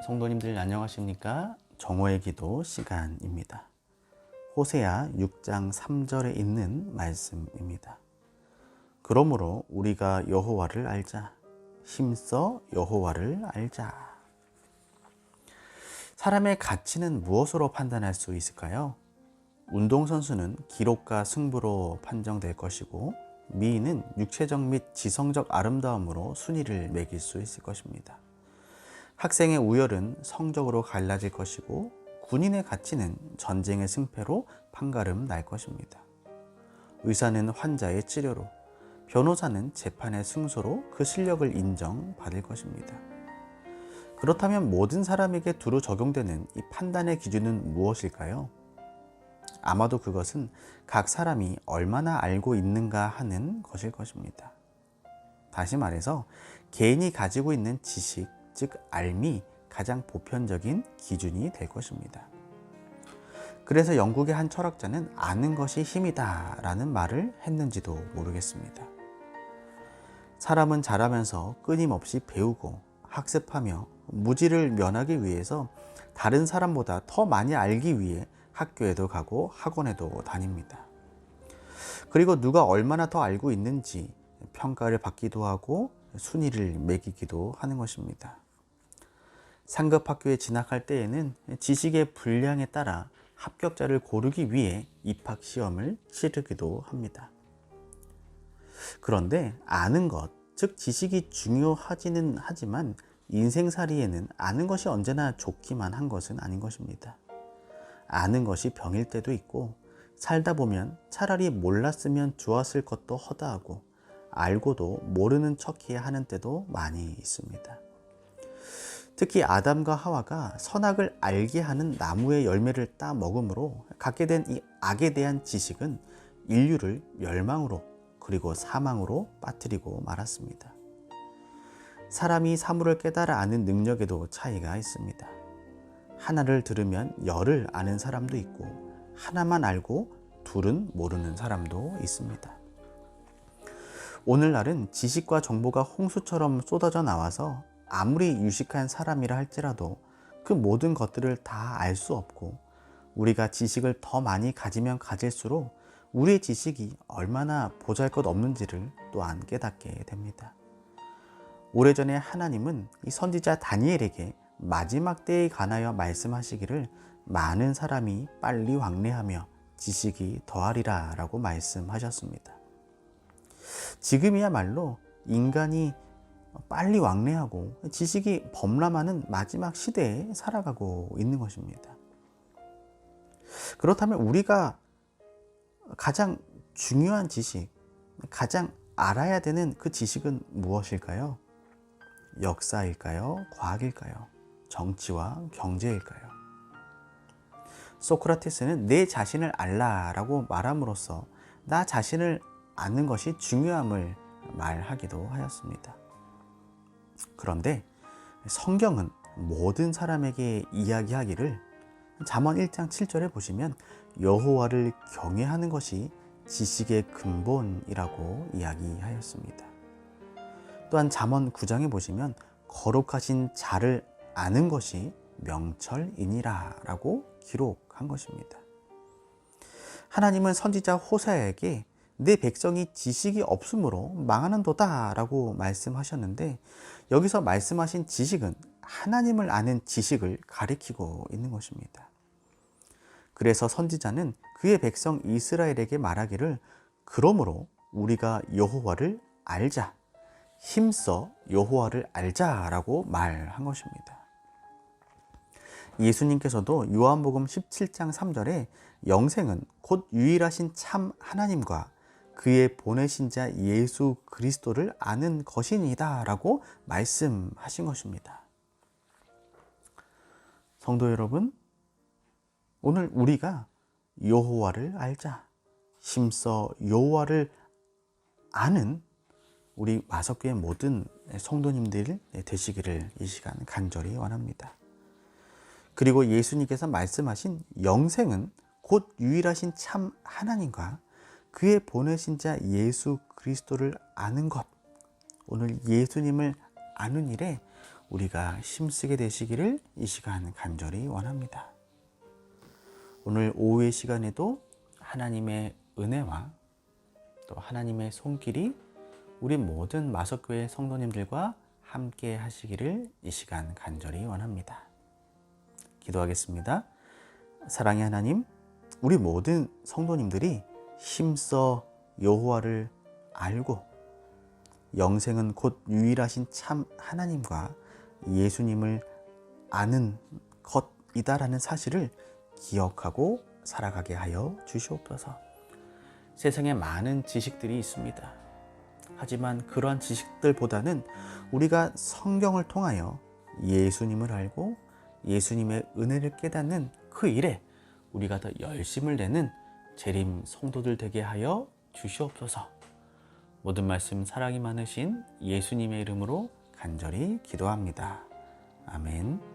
성도님들 안녕하십니까? 정오의 기도 시간입니다. 호세아 6장 3절에 있는 말씀입니다. 그러므로 우리가 여호와를 알자. 힘써 여호와를 알자. 사람의 가치는 무엇으로 판단할 수 있을까요? 운동선수는 기록과 승부로 판정될 것이고, 미인은 육체적 및 지성적 아름다움으로 순위를 매길 수 있을 것입니다. 학생의 우열은 성적으로 갈라질 것이고, 군인의 가치는 전쟁의 승패로 판가름 날 것입니다. 의사는 환자의 치료로, 변호사는 재판의 승소로 그 실력을 인정받을 것입니다. 그렇다면 모든 사람에게 두루 적용되는 이 판단의 기준은 무엇일까요? 아마도 그것은 각 사람이 얼마나 알고 있는가 하는 것일 것입니다. 다시 말해서 개인이 가지고 있는 지식, 즉 알미 가장 보편적인 기준이 될 것입니다. 그래서 영국의 한 철학자는 아는 것이 힘이다 라는 말을 했는지도 모르겠습니다. 사람은 자라면서 끊임없이 배우고 학습하며 무지를 면하기 위해서 다른 사람보다 더 많이 알기 위해 학교에도 가고 학원에도 다닙니다. 그리고 누가 얼마나 더 알고 있는지 평가를 받기도 하고 순위를 매기기도 하는 것입니다. 상급 학교에 진학할 때에는 지식의 분량에 따라 합격자를 고르기 위해 입학 시험을 치르기도 합니다. 그런데 아는 것, 즉 지식이 중요하지는 하지만 인생살이에는 아는 것이 언제나 좋기만 한 것은 아닌 것입니다. 아는 것이 병일 때도 있고, 살다 보면 차라리 몰랐으면 좋았을 것도 허다하고, 알고도 모르는 척해야 하는 때도 많이 있습니다. 특히 아담과 하와가 선악을 알게 하는 나무의 열매를 따 먹음으로 갖게 된 이 악에 대한 지식은 인류를 멸망으로 그리고 사망으로 빠뜨리고 말았습니다. 사람이 사물을 깨달아 아는 능력에도 차이가 있습니다. 하나를 들으면 열을 아는 사람도 있고, 하나만 알고 둘은 모르는 사람도 있습니다. 오늘날은 지식과 정보가 홍수처럼 쏟아져 나와서 아무리 유식한 사람이라 할지라도 그 모든 것들을 다 알 수 없고, 우리가 지식을 더 많이 가지면 가질수록 우리의 지식이 얼마나 보잘것없는지를 또한 깨닫게 됩니다. 오래전에 하나님은 이 선지자 다니엘에게 마지막 때에 관하여 말씀하시기를 많은 사람이 빨리 왕래하며 지식이 더하리라 라고 말씀하셨습니다. 지금이야말로 인간이 빨리 왕래하고 지식이 범람하는 마지막 시대에 살아가고 있는 것입니다. 그렇다면 우리가 가장 중요한 지식, 가장 알아야 되는 그 지식은 무엇일까요? 역사일까요? 과학일까요? 정치와 경제일까요? 소크라테스는 내 자신을 알라라고 말함으로써 나 자신을 아는 것이 중요함을 말하기도 하였습니다. 그런데 성경은 모든 사람에게 이야기하기를 잠언 1장 7절에 보시면 여호와를 경외하는 것이 지식의 근본이라고 이야기하였습니다. 또한 잠언 9장에 보시면 거룩하신 자를 아는 것이 명철이니라 라고 기록한 것입니다. 하나님은 선지자 호세아에게 내 백성이 지식이 없으므로 망하는도다 라고 말씀하셨는데, 여기서 말씀하신 지식은 하나님을 아는 지식을 가리키고 있는 것입니다. 그래서 선지자는 그의 백성 이스라엘에게 말하기를 그러므로 우리가 여호와를 알자, 힘써 여호와를 알자 라고 말한 것입니다. 예수님께서도 요한복음 17장 3절에 영생은 곧 유일하신 참 하나님과 그의 보내신 자 예수 그리스도를 아는 것이니이다 라고 말씀하신 것입니다. 성도 여러분, 오늘 우리가 여호와를 알자, 힘써 여호와를 아는 우리 마석교회 모든 성도님들 되시기를 이 시간 간절히 원합니다. 그리고 예수님께서 말씀하신 영생은 곧 유일하신 참 하나님과 그의 보내신 자 예수 그리스도를 아는 것, 오늘 예수님을 아는 일에 우리가 힘쓰게 되시기를 이 시간 간절히 원합니다. 오늘 오후의 시간에도 하나님의 은혜와 또 하나님의 손길이 우리 모든 마석교회 성도님들과 함께 하시기를 이 시간 간절히 원합니다. 기도하겠습니다. 사랑의 하나님, 우리 모든 성도님들이 힘써 여호와를 알고 영생은 곧 유일하신 참 하나님과 예수님을 아는 것이다라는 사실을 기억하고 살아가게 하여 주시옵소서. 세상에 많은 지식들이 있습니다. 하지만 그러한 지식들보다는 우리가 성경을 통하여 예수님을 알고 예수님의 은혜를 깨닫는 그 일에 우리가 더 열심을 내는 재림 성도들 되게 하여 주시옵소서. 모든 말씀 사랑이 많으신 예수님의 이름으로 간절히 기도합니다. 아멘.